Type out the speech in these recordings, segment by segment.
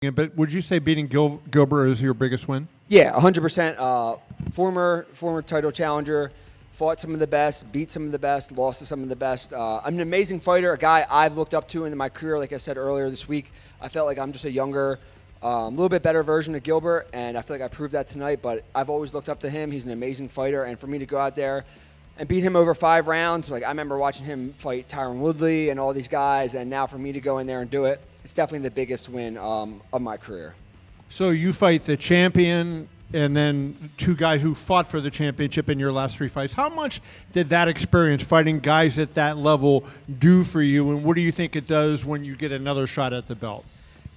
But would you say beating Gilbert is your biggest win? Yeah, 100%. Former title challenger, fought some of the best, beat some of the best, lost to some of the best. I'm an amazing fighter, a guy I've looked up to in my career. Like I said earlier this week, I felt like I'm just a younger, a little bit better version of Gilbert, and I feel like I proved that tonight. But I've always looked up to him. He's an amazing fighter, and for me to go out there and beat him over 5 rounds, like I remember watching him fight Tyron Woodley and all these guys, and now for me to go in there and do it, it's definitely the biggest win of my career. So you fight the champion and then 2 guys who fought for the championship in your last 3 fights. How much did that experience fighting guys at that level do for you, and what do you think it does when you get another shot at the belt?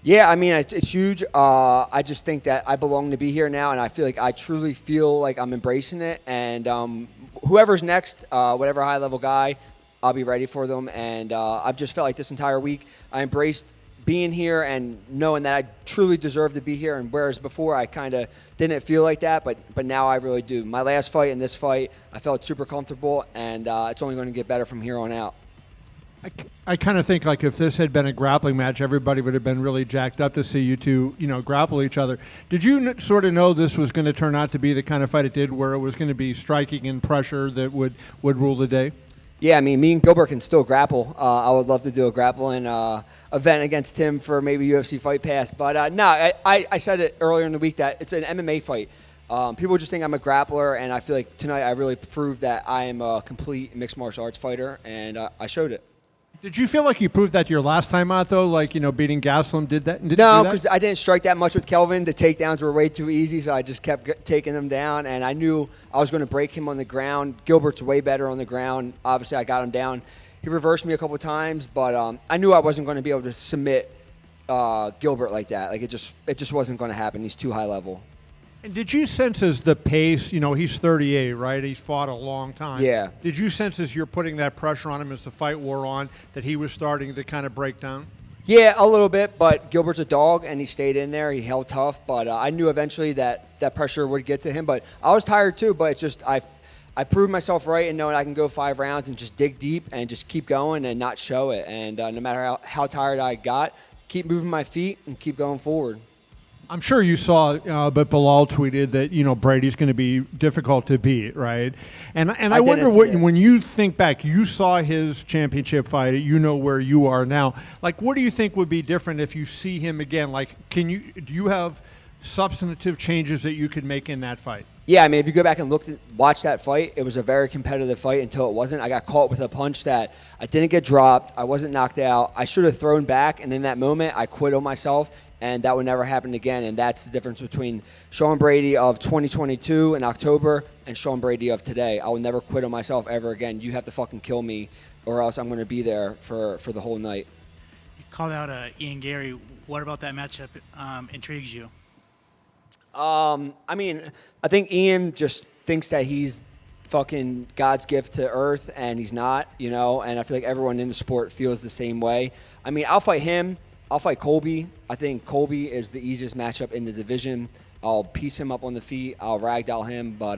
Yeah, I mean, it's huge. I just think that I belong to be here now, and I feel like I truly feel like I'm embracing it. And whoever's next, whatever high-level guy, I'll be ready for them. And I've just felt like this entire week I embraced being here and knowing that I truly deserve to be here. And whereas before I kind of didn't feel like that, but now I really do. My last fight and this fight, I felt super comfortable, and it's only going to get better from here on out. I kind of think like if this had been a grappling match, everybody would have been really jacked up to see you two, grapple each other. Did you sort of know this was going to turn out to be the kind of fight it did, where it was going to be striking and pressure that would rule the day? Yeah, I mean, me and Gilbert can still grapple. I would love to do a grappling event against him for maybe UFC Fight Pass. But no, I said it earlier in the week that it's an MMA fight. People just think I'm a grappler, and I feel like tonight I really proved that I am a complete mixed martial arts fighter, and I showed it. Did you feel like you proved that your last time out, though? Like, beating Gaslam did that? No, because I didn't strike that much with Kelvin. The takedowns were way too easy, so I just kept taking them down. And I knew I was going to break him on the ground. Gilbert's way better on the ground. Obviously, I got him down. He reversed me a couple of times, but I knew I wasn't going to be able to submit Gilbert like that. Like, it just wasn't going to happen. He's too high level. And did you sense as the pace, he's 38, right? He's fought a long time. Yeah. Did you sense as you're putting that pressure on him as the fight wore on that he was starting to kind of break down? Yeah, a little bit, but Gilbert's a dog, and he stayed in there. He held tough, but I knew eventually that pressure would get to him. But I was tired too, but it's just I proved myself right in knowing I can go 5 rounds and just dig deep and just keep going and not show it. And no matter how tired I got, keep moving my feet and keep going forward. I'm sure you saw, but Bilal tweeted that Brady's going to be difficult to beat, right? And I wonder when you think back, you saw his championship fight. You know where you are now. Like, what do you think would be different if you see him again? Like, do you have substantive changes that you could make in that fight? Yeah, I mean, if you go back and watch that fight, it was a very competitive fight until it wasn't. I got caught with a punch that I didn't get dropped. I wasn't knocked out. I should have thrown back, and in that moment, I quit on myself. And that would never happen again. And that's the difference between Sean Brady of 2022 in October and Sean Brady of today. I will never quit on myself ever again. You have to fucking kill me, or else I'm going to be there for the whole night. You called out Ian Garry. What about that matchup intrigues you? I mean, I think Ian just thinks that he's fucking God's gift to earth, and he's not, And I feel like everyone in the sport feels the same way. I mean, I'll fight him. I'll fight Colby. I think Colby is the easiest matchup in the division. I'll piece him up on the feet. I'll ragdoll him. But,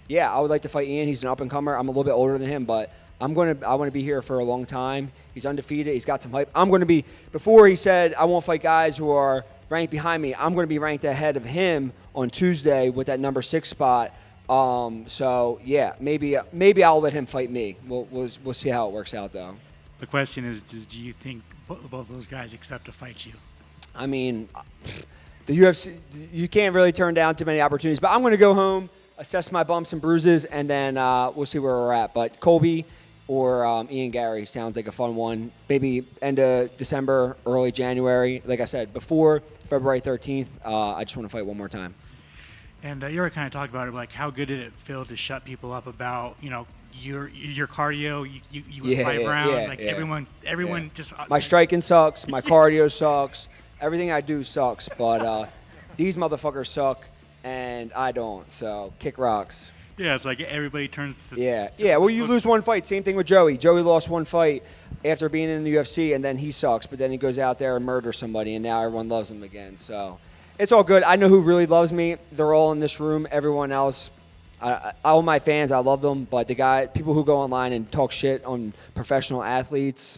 yeah, I would like to fight Ian. He's an up-and-comer. I'm a little bit older than him, but I want to be here for a long time. He's undefeated. He's got some hype. I'm going to be – before he said I won't fight guys who are ranked behind me, I'm going to be ranked ahead of him on Tuesday with that number 6 spot. So, yeah, maybe I'll let him fight me. We'll see how it works out, though. The question is, do you think both those guys accept to fight you? I mean, the UFC, you can't really turn down too many opportunities. But I'm going to go home, assess my bumps and bruises, and then we'll see where we're at. But Colby or Ian Garry sounds like a fun one. Maybe end of December, early January. Like I said, before February 13th, I just want to fight one more time. And you were kind of talking about it, like how good did it feel to shut people up about, your cardio, you went 5 rounds, everyone just... My striking sucks, my cardio sucks, everything I do sucks, but these motherfuckers suck, and I don't, so kick rocks. Yeah, it's like everybody turns to... Yeah, well, you lose one fight, same thing with Joey. Joey lost one fight after being in the UFC, and then he sucks, but then he goes out there and murders somebody, and now everyone loves him again, so... It's all good. I know who really loves me. They're all in this room. Everyone else... all my fans, I love them, but people who go online and talk shit on professional athletes,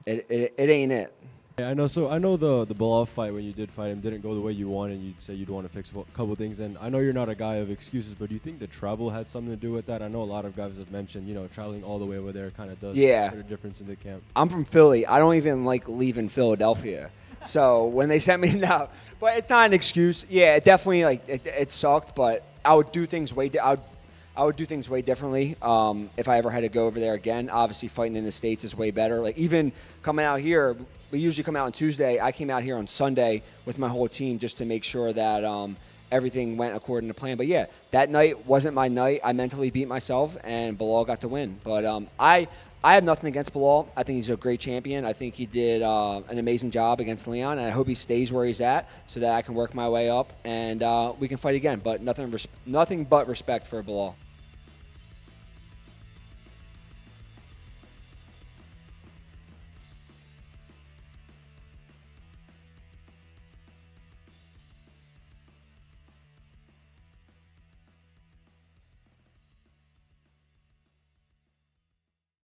it ain't it. I know. So I know the Bilal fight, when you did fight him, didn't go the way you wanted. You'd say you'd want to fix a couple things, and I know you're not a guy of excuses, but do you think the travel had something to do with that? I know a lot of guys have mentioned, traveling all the way over there kind of does put a difference in the camp. I'm from Philly. I don't even like leaving Philadelphia. So when they sent me now, but it's not an excuse. Yeah, it definitely it sucked, but I would do things I would do things way differently if I ever had to go over there again. Obviously, fighting in the States is way better. Like, even coming out here, we usually come out on Tuesday. I came out here on Sunday with my whole team just to make sure that everything went according to plan. But, yeah, that night wasn't my night. I mentally beat myself, and Bilal got to win. But I have nothing against Bilal. I think he's a great champion. I think he did an amazing job against Leon, and I hope he stays where he's at so that I can work my way up and we can fight again. But nothing but respect for Bilal.